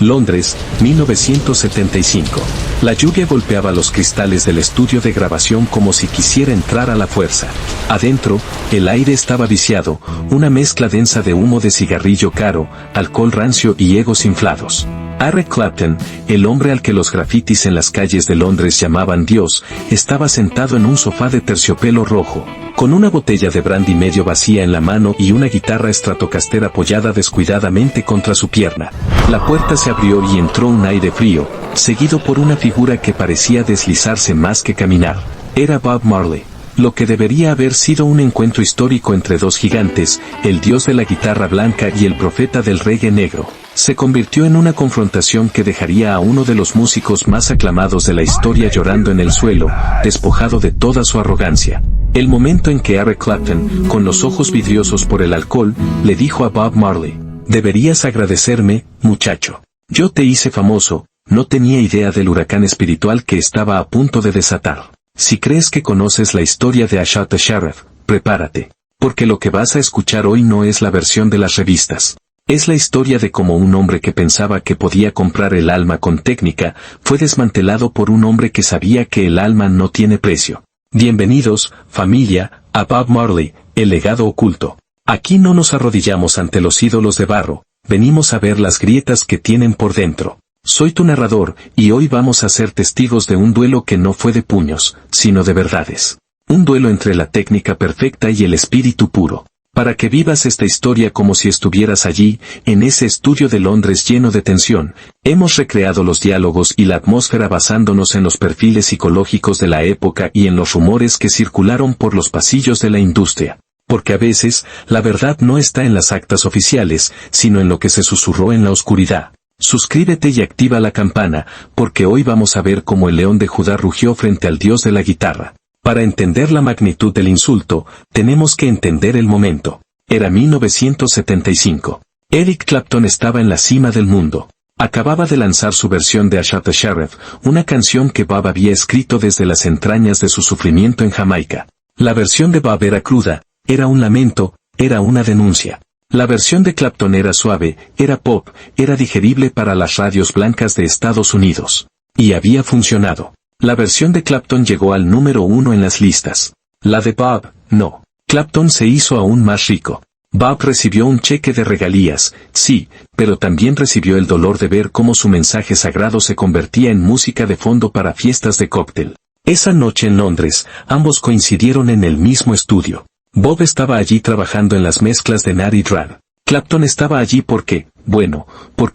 Londres, 1975. La lluvia golpeaba los cristales del estudio de grabación como si quisiera entrar a la fuerza. Adentro, el aire estaba viciado, una mezcla densa de humo de cigarrillo caro, alcohol rancio y egos inflados. Eric Clapton, el hombre al que los grafitis en las calles de Londres llamaban Dios, estaba sentado en un sofá de terciopelo rojo, con una botella de brandy medio vacía en la mano y una guitarra Stratocaster apoyada descuidadamente contra su pierna. La puerta se abrió y entró un aire frío, seguido por una figura que parecía deslizarse más que caminar. Era Bob Marley. Lo que debería haber sido un encuentro histórico entre dos gigantes, el dios de la guitarra blanca y el profeta del reggae negro, se convirtió en una confrontación que dejaría a uno de los músicos más aclamados de la historia llorando en el suelo, despojado de toda su arrogancia. El momento en que Eric Clapton, con los ojos vidriosos por el alcohol, le dijo a Bob Marley: «Deberías agradecerme, muchacho. Yo te hice famoso, no tenía idea del huracán espiritual que estaba a punto de desatar. Si crees que conoces la historia de Asha the Sheriff, prepárate, porque lo que vas a escuchar hoy no es la versión de las revistas. Es la historia de cómo un hombre que pensaba que podía comprar el alma con técnica, fue desmantelado por un hombre que sabía que el alma no tiene precio». Bienvenidos, familia, a Bob Marley, el legado oculto. Aquí no nos arrodillamos ante los ídolos de barro, venimos a ver las grietas que tienen por dentro. Soy tu narrador, y hoy vamos a ser testigos de un duelo que no fue de puños, sino de verdades. Un duelo entre la técnica perfecta y el espíritu puro. Para que vivas esta historia como si estuvieras allí, en ese estudio de Londres lleno de tensión, hemos recreado los diálogos y la atmósfera basándonos en los perfiles psicológicos de la época y en los rumores que circularon por los pasillos de la industria. Porque a veces, la verdad no está en las actas oficiales, sino en lo que se susurró en la oscuridad. Suscríbete y activa la campana, porque hoy vamos a ver cómo el león de Judá rugió frente al dios de la guitarra. Para entender la magnitud del insulto, tenemos que entender el momento. Era 1975. Eric Clapton estaba en la cima del mundo. Acababa de lanzar su versión de Asha the Sheriff, una canción que Bob había escrito desde las entrañas de su sufrimiento en Jamaica. La versión de Bob era cruda, era un lamento, era una denuncia. La versión de Clapton era suave, era pop, era digerible para las radios blancas de Estados Unidos. Y había funcionado. La versión de Clapton llegó al número 1 en las listas. La de Bob, no. Clapton se hizo aún más rico. Bob recibió un cheque de regalías, sí, pero también recibió el dolor de ver cómo su mensaje sagrado se convertía en música de fondo para fiestas de cóctel. Esa noche en Londres, ambos coincidieron en el mismo estudio. Bob estaba allí trabajando en las mezclas de Natty Dread. Clapton estaba allí porque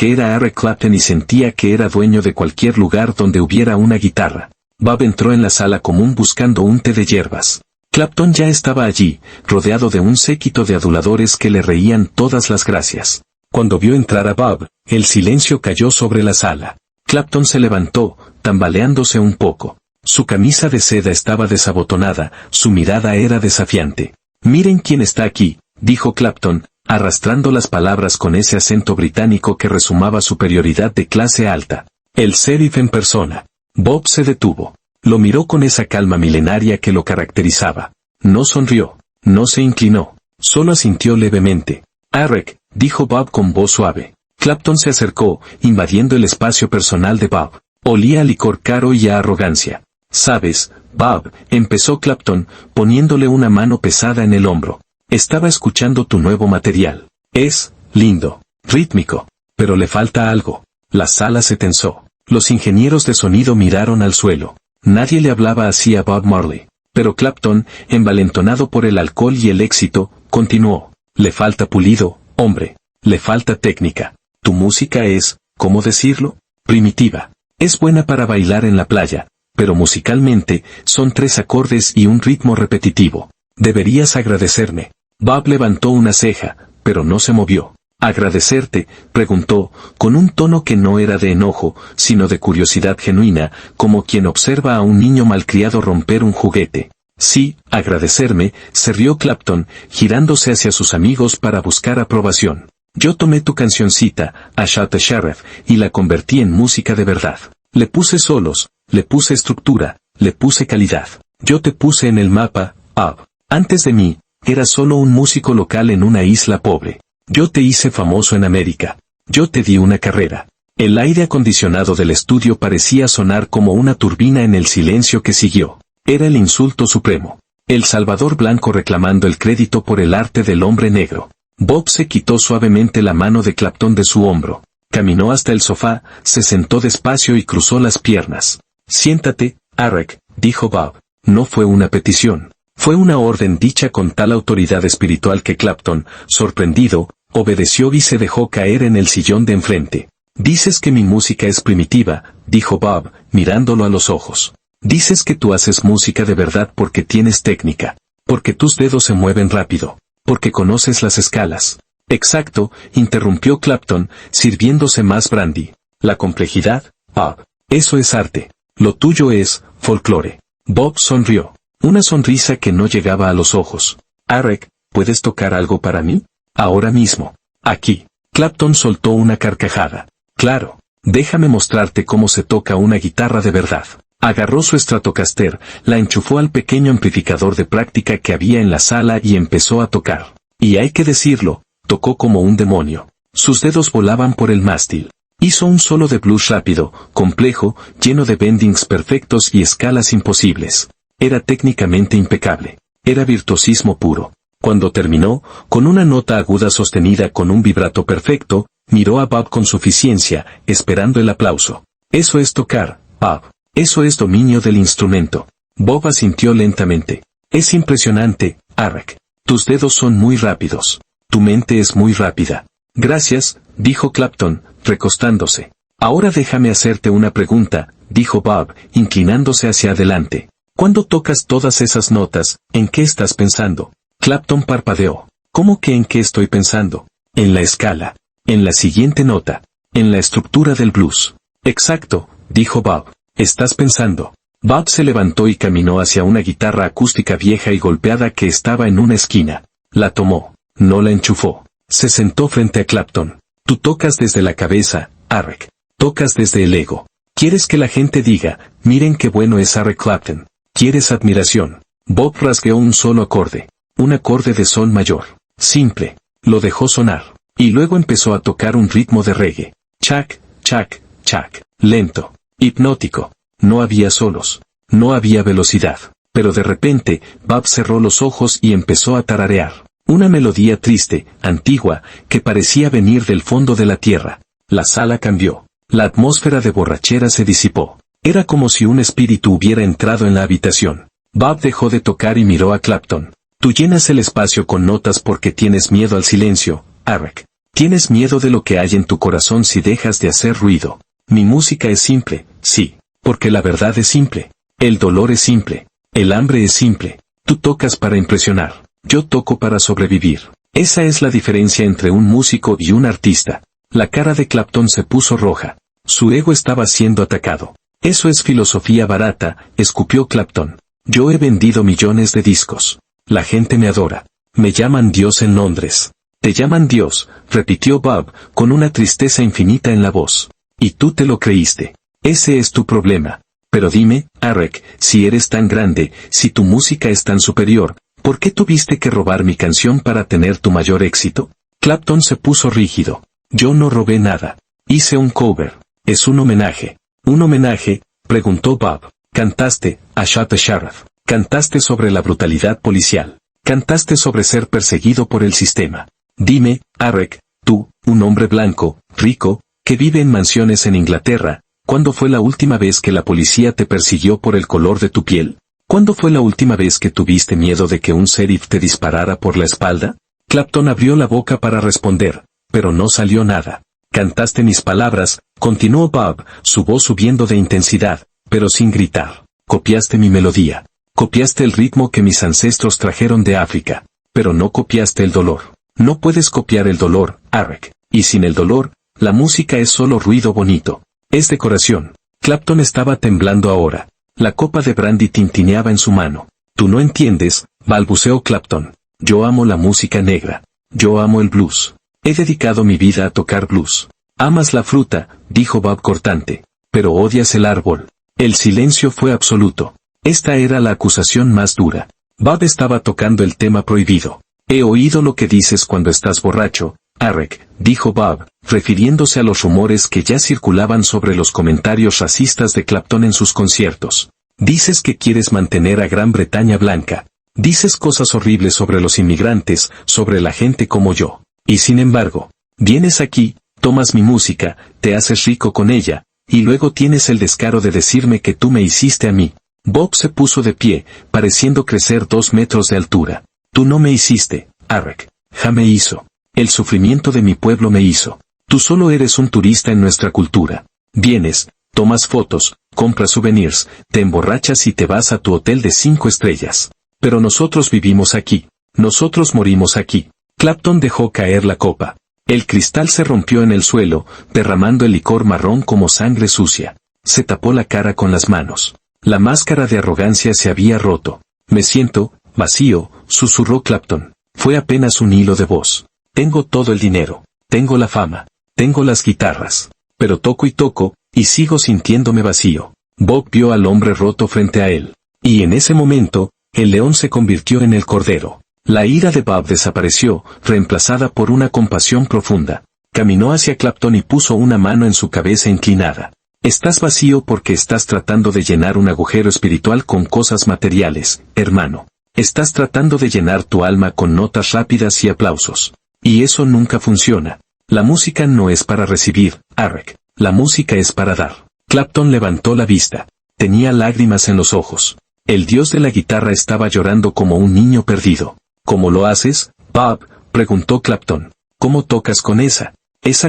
era Eric Clapton y sentía que era dueño de cualquier lugar donde hubiera una guitarra. Bob entró en la sala común buscando un té de hierbas. Clapton ya estaba allí, rodeado de un séquito de aduladores que le reían todas las gracias. Cuando vio entrar a Bob, el silencio cayó sobre la sala. Clapton se levantó, tambaleándose un poco. Su camisa de seda estaba desabotonada, su mirada era desafiante. «Miren quién está aquí», dijo Clapton, arrastrando las palabras con ese acento británico que resumaba superioridad de clase alta. El sheriff en persona. Bob se detuvo. Lo miró con esa calma milenaria que lo caracterizaba. No sonrió, no se inclinó, solo asintió levemente. «Eric», dijo Bob con voz suave. Clapton se acercó, invadiendo el espacio personal de Bob. Olía a licor caro y a arrogancia. «Sabes, Bob», empezó Clapton, poniéndole una mano pesada en el hombro. «Estaba escuchando tu nuevo material. Es lindo, rítmico, pero le falta algo». La sala se tensó. Los ingenieros de sonido miraron al suelo. Nadie le hablaba así a Bob Marley. Pero Clapton, envalentonado por el alcohol y el éxito, continuó. «Le falta pulido, hombre. Le falta técnica. Tu música es, ¿cómo decirlo? Primitiva. Es buena para bailar en la playa. Pero musicalmente, son 3 acordes y un ritmo repetitivo. Deberías agradecerme». Bob levantó una ceja, pero no se movió. «¿Agradecerte?», preguntó, con un tono que no era de enojo, sino de curiosidad genuina, como quien observa a un niño malcriado romper un juguete. «Sí, agradecerme», se rió Clapton, girándose hacia sus amigos para buscar aprobación. «Yo tomé tu cancioncita, Asha the Sheriff, y la convertí en música de verdad. Le puse solos, le puse estructura, le puse calidad. Yo te puse en el mapa, Bob. Antes de mí, eras solo un músico local en una isla pobre. Yo te hice famoso en América. Yo te di una carrera. El aire acondicionado del estudio parecía sonar como una turbina en el silencio que siguió. Era el insulto supremo. El Salvador blanco reclamando el crédito por el arte del hombre negro. Bob se quitó suavemente la mano de Clapton de su hombro. Caminó hasta el sofá, se sentó despacio y cruzó las piernas. Siéntate, Arek, dijo Bob. No fue una petición. Fue una orden dicha con tal autoridad espiritual que Clapton, sorprendido, obedeció y se dejó caer en el sillón de enfrente. Dices que mi música es primitiva, dijo Bob, mirándolo a los ojos. Dices que tú haces música de verdad porque tienes técnica, porque tus dedos se mueven rápido, porque conoces las escalas. Exacto, interrumpió Clapton, sirviéndose más brandy. La complejidad, Bob. Eso es arte. Lo tuyo es folclore. Bob sonrió. Una sonrisa que no llegaba a los ojos. Arek, ¿puedes tocar algo para mí? Ahora mismo. Aquí. Clapton soltó una carcajada. Claro. Déjame mostrarte cómo se toca una guitarra de verdad. Agarró su Stratocaster, la enchufó al pequeño amplificador de práctica que había en la sala y empezó a tocar. Y hay que decirlo, tocó como un demonio. Sus dedos volaban por el mástil. Hizo un solo de blues rápido, complejo, lleno de bendings perfectos y escalas imposibles. Era técnicamente impecable. Era virtuosismo puro. Cuando terminó, con una nota aguda sostenida con un vibrato perfecto, miró a Bob con suficiencia, esperando el aplauso. Eso es tocar, Bob. Eso es dominio del instrumento. Bob asintió lentamente. Es impresionante, Arek. Tus dedos son muy rápidos. Tu mente es muy rápida. Gracias, dijo Clapton, recostándose. Ahora déjame hacerte una pregunta, dijo Bob, inclinándose hacia adelante. Cuando tocas todas esas notas, ¿en qué estás pensando? Clapton parpadeó. ¿Cómo que en qué estoy pensando? En la escala. En la siguiente nota. En la estructura del blues. Exacto, dijo Bob. Estás pensando. Bob se levantó y caminó hacia una guitarra acústica vieja y golpeada que estaba en una esquina. La tomó. No la enchufó. Se sentó frente a Clapton. Tú tocas desde la cabeza, Arek. Tocas desde el ego. ¿Quieres que la gente diga, miren qué bueno es Arek Clapton? ¿Quieres admiración? Bob rasgueó un solo acorde. Un acorde de sol mayor. Simple. Lo dejó sonar. Y luego empezó a tocar un ritmo de reggae. Chac, chac, chac. Lento. Hipnótico. No había solos. No había velocidad. Pero de repente, Bob cerró los ojos y empezó a tararear. Una melodía triste, antigua, que parecía venir del fondo de la tierra. La sala cambió. La atmósfera de borrachera se disipó. Era como si un espíritu hubiera entrado en la habitación. Bob dejó de tocar y miró a Clapton. Tú llenas el espacio con notas porque tienes miedo al silencio, Arek. Tienes miedo de lo que hay en tu corazón si dejas de hacer ruido. Mi música es simple, sí, porque la verdad es simple. El dolor es simple. El hambre es simple. Tú tocas para impresionar. Yo toco para sobrevivir. Esa es la diferencia entre un músico y un artista. La cara de Clapton se puso roja. Su ego estaba siendo atacado. Eso es filosofía barata, escupió Clapton. Yo he vendido millones de discos. La gente me adora. Me llaman Dios en Londres. Te llaman Dios, repitió Bob, con una tristeza infinita en la voz. Y tú te lo creíste. Ese es tu problema. Pero dime, Arek, si eres tan grande, si tu música es tan superior, ¿por qué tuviste que robar mi canción para tener tu mayor éxito? Clapton se puso rígido. Yo no robé nada. Hice un cover. Es un homenaje. ¿Un homenaje? Preguntó Bob. Cantaste, a Shot the Sheriff. Cantaste sobre la brutalidad policial. Cantaste sobre ser perseguido por el sistema. Dime, Arek, tú, un hombre blanco, rico, que vive en mansiones en Inglaterra, ¿cuándo fue la última vez que la policía te persiguió por el color de tu piel? ¿Cuándo fue la última vez que tuviste miedo de que un sheriff te disparara por la espalda? Clapton abrió la boca para responder, pero no salió nada. Cantaste mis palabras, continuó Bob, su voz subiendo de intensidad, pero sin gritar. Copiaste mi melodía. Copiaste el ritmo que mis ancestros trajeron de África. Pero no copiaste el dolor. No puedes copiar el dolor, Arek. Y sin el dolor, la música es solo ruido bonito. Es decoración. Clapton estaba temblando ahora. La copa de brandy tintineaba en su mano. Tú no entiendes, balbuceó Clapton. Yo amo la música negra. Yo amo el blues. He dedicado mi vida a tocar blues. Amas la fruta, dijo Bob cortante. Pero odias el árbol. El silencio fue absoluto. Esta era la acusación más dura. Bob estaba tocando el tema prohibido. He oído lo que dices cuando estás borracho, Arek, dijo Bob, refiriéndose a los rumores que ya circulaban sobre los comentarios racistas de Clapton en sus conciertos. Dices que quieres mantener a Gran Bretaña blanca. Dices cosas horribles sobre los inmigrantes, sobre la gente como yo. Y sin embargo, vienes aquí, tomas mi música, te haces rico con ella, y luego tienes el descaro de decirme que tú me hiciste a mí. Bob se puso de pie, pareciendo crecer 2 metros de altura. Tú no me hiciste, Arek. Ja me hizo. El sufrimiento de mi pueblo me hizo. Tú solo eres un turista en nuestra cultura. Vienes, tomas fotos, compras souvenirs, te emborrachas y te vas a tu hotel de 5 estrellas. Pero nosotros vivimos aquí. Nosotros morimos aquí. Clapton dejó caer la copa. El cristal se rompió en el suelo, derramando el licor marrón como sangre sucia. Se tapó la cara con las manos. La máscara de arrogancia se había roto. Me siento vacío, susurró Clapton. Fue apenas un hilo de voz. Tengo todo el dinero. Tengo la fama. Tengo las guitarras. Pero toco, y sigo sintiéndome vacío. Bob vio al hombre roto frente a él. Y en ese momento, el león se convirtió en el cordero. La ira de Bob desapareció, reemplazada por una compasión profunda. Caminó hacia Clapton y puso una mano en su cabeza inclinada. Estás vacío porque estás tratando de llenar un agujero espiritual con cosas materiales, hermano. Estás tratando de llenar tu alma con notas rápidas y aplausos. Y eso nunca funciona. La música no es para recibir, Arek. La música es para dar. Clapton levantó la vista. Tenía lágrimas en los ojos. El dios de la guitarra estaba llorando como un niño perdido. ¿Cómo lo haces, Bob?, preguntó Clapton. ¿Cómo tocas con esa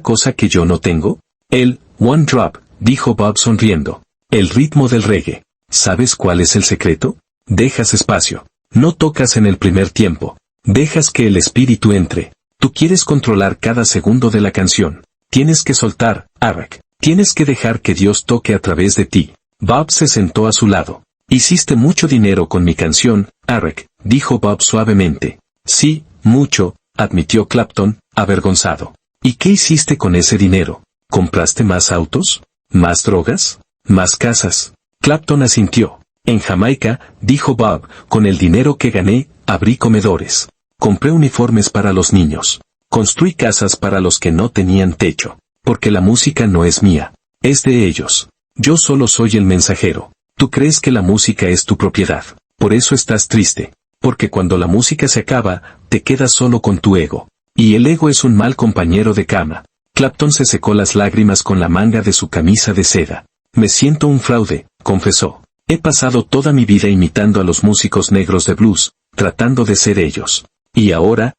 cosa que yo no tengo? El one drop, dijo Bob sonriendo. El ritmo del reggae. ¿Sabes cuál es el secreto? Dejas espacio. No tocas en el primer tiempo. Dejas que el espíritu entre. Tú quieres controlar cada segundo de la canción. Tienes que soltar, Arek. Tienes que dejar que Dios toque a través de ti. Bob se sentó a su lado. Hiciste mucho dinero con mi canción, Arek, dijo Bob suavemente. Sí, mucho, admitió Clapton, avergonzado. ¿Y qué hiciste con ese dinero? ¿Compraste más autos? ¿Más drogas? ¿Más casas? Clapton asintió. En Jamaica, dijo Bob, con el dinero que gané, abrí comedores. Compré uniformes para los niños. Construí casas para los que no tenían techo. Porque la música no es mía. Es de ellos. Yo solo soy el mensajero. Tú crees que la música es tu propiedad. Por eso estás triste. Porque cuando la música se acaba, te quedas solo con tu ego. Y el ego es un mal compañero de cama. Clapton se secó las lágrimas con la manga de su camisa de seda. Me siento un fraude, confesó. He pasado toda mi vida imitando a los músicos negros de blues, tratando de ser ellos. Y ahora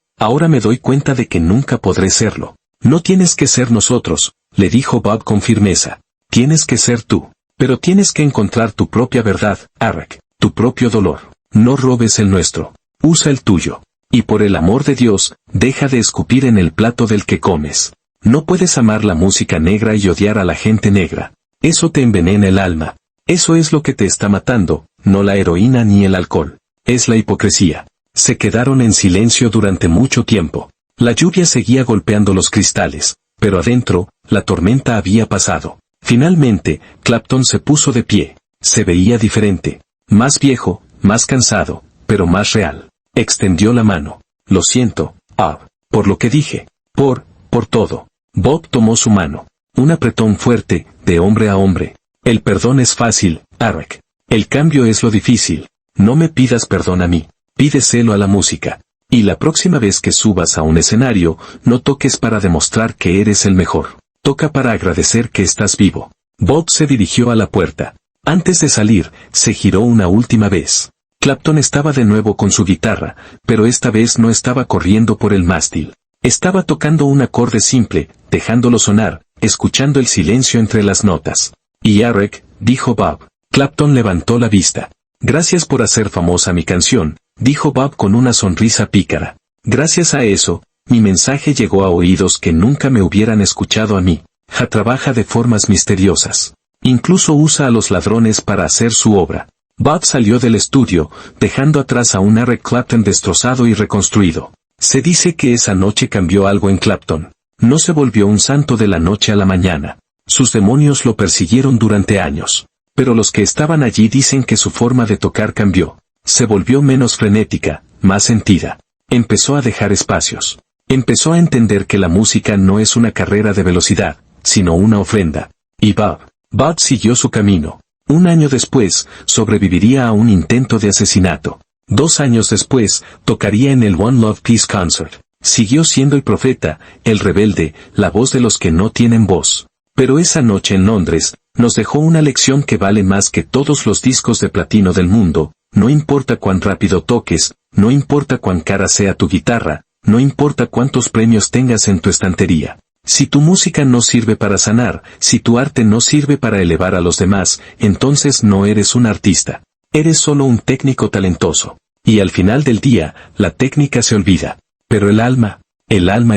me doy cuenta de que nunca podré serlo. No tienes que ser nosotros, le dijo Bob con firmeza. Tienes que ser tú. Pero tienes que encontrar tu propia verdad, Arek, tu propio dolor. No robes el nuestro. Usa el tuyo. Y por el amor de Dios, deja de escupir en el plato del que comes. No puedes amar la música negra y odiar a la gente negra. Eso te envenena el alma. Eso es lo que te está matando, no la heroína ni el alcohol. Es la hipocresía. Se quedaron en silencio durante mucho tiempo. La lluvia seguía golpeando los cristales, pero adentro, la tormenta había pasado. Finalmente, Clapton se puso de pie. Se veía diferente. Más viejo, más cansado, pero más real. Extendió la mano. Lo siento, Bob, por lo que dije. Por todo. Bob tomó su mano. Un apretón fuerte, de hombre a hombre. El perdón es fácil, Arek. El cambio es lo difícil. No me pidas perdón a mí. Pídeselo a la música. Y la próxima vez que subas a un escenario, no toques para demostrar que eres el mejor. Toca para agradecer que estás vivo. Bob se dirigió a la puerta. Antes de salir, se giró una última vez. Clapton estaba de nuevo con su guitarra, pero esta vez no estaba corriendo por el mástil. Estaba tocando un acorde simple, dejándolo sonar, escuchando el silencio entre las notas. Y Arek, dijo Bob. Clapton levantó la vista. Gracias por hacer famosa mi canción, dijo Bob con una sonrisa pícara. Gracias a eso, mi mensaje llegó a oídos que nunca me hubieran escuchado a mí. Ja trabaja de formas misteriosas. Incluso usa a los ladrones para hacer su obra. Bob salió del estudio, dejando atrás a un Eric Clapton destrozado y reconstruido. Se dice que esa noche cambió algo en Clapton. No se volvió un santo de la noche a la mañana. Sus demonios lo persiguieron durante años. Pero los que estaban allí dicen que su forma de tocar cambió. Se volvió menos frenética, más sentida. Empezó a dejar espacios. Empezó a entender que la música no es una carrera de velocidad, sino una ofrenda. Y Bob siguió su camino. Un año después, sobreviviría a un intento de asesinato. 2 años después, tocaría en el One Love Peace Concert. Siguió siendo el profeta, el rebelde, la voz de los que no tienen voz. Pero esa noche en Londres, nos dejó una lección que vale más que todos los discos de platino del mundo. No importa cuán rápido toques, no importa cuán cara sea tu guitarra, no importa cuántos premios tengas en tu estantería. Si tu música no sirve para sanar, si tu arte no sirve para elevar a los demás, entonces no eres un artista. Eres solo un técnico talentoso. Y al final del día, la técnica se olvida. Pero el alma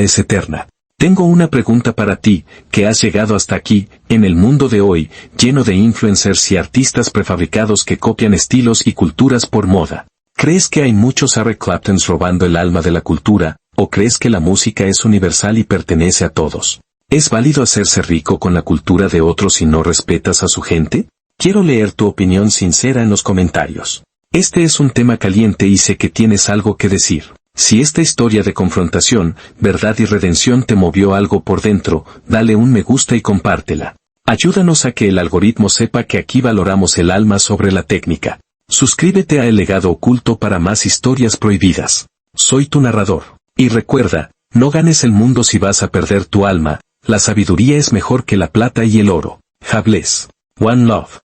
es eterna. Tengo una pregunta para ti, que has llegado hasta aquí, en el mundo de hoy, lleno de influencers y artistas prefabricados que copian estilos y culturas por moda. ¿Crees que hay muchos Eric Claptons robando el alma de la cultura, o crees que la música es universal y pertenece a todos? ¿Es válido hacerse rico con la cultura de otros si no respetas a su gente? Quiero leer tu opinión sincera en los comentarios. Este es un tema caliente y sé que tienes algo que decir. Si esta historia de confrontación, verdad y redención te movió algo por dentro, dale un me gusta y compártela. Ayúdanos a que el algoritmo sepa que aquí valoramos el alma sobre la técnica. Suscríbete a El Legado Oculto para más historias prohibidas. Soy tu narrador. Y recuerda, no ganes el mundo si vas a perder tu alma, la sabiduría es mejor que la plata y el oro. God bless. One love.